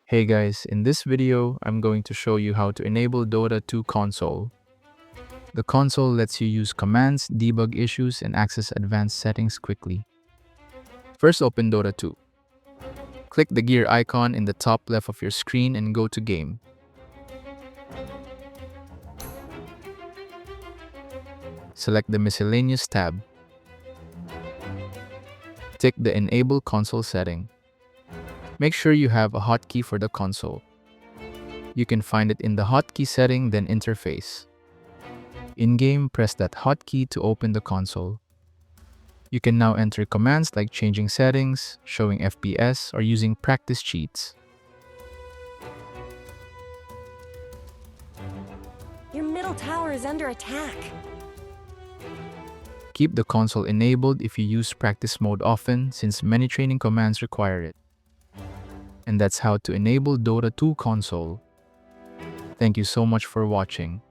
Hey guys, in this video, I'm going to show you how to enable Dota 2 console. The console lets you use commands, debug issues, and access advanced settings quickly. First, open Dota 2. Click the gear icon in the top left of your screen and go to Game. Select the Miscellaneous tab. Tick the Enable Console setting. Make sure you have a hotkey for the console. You can find it in the hotkey setting, then Interface. In-game, press that hotkey to open the console. You can now enter commands like changing settings, showing FPS, or using practice cheats. Your middle tower is under attack. Keep the console enabled if you use practice mode often, since many training commands require it. And that's how to enable Dota 2 console. Thank you so much for watching.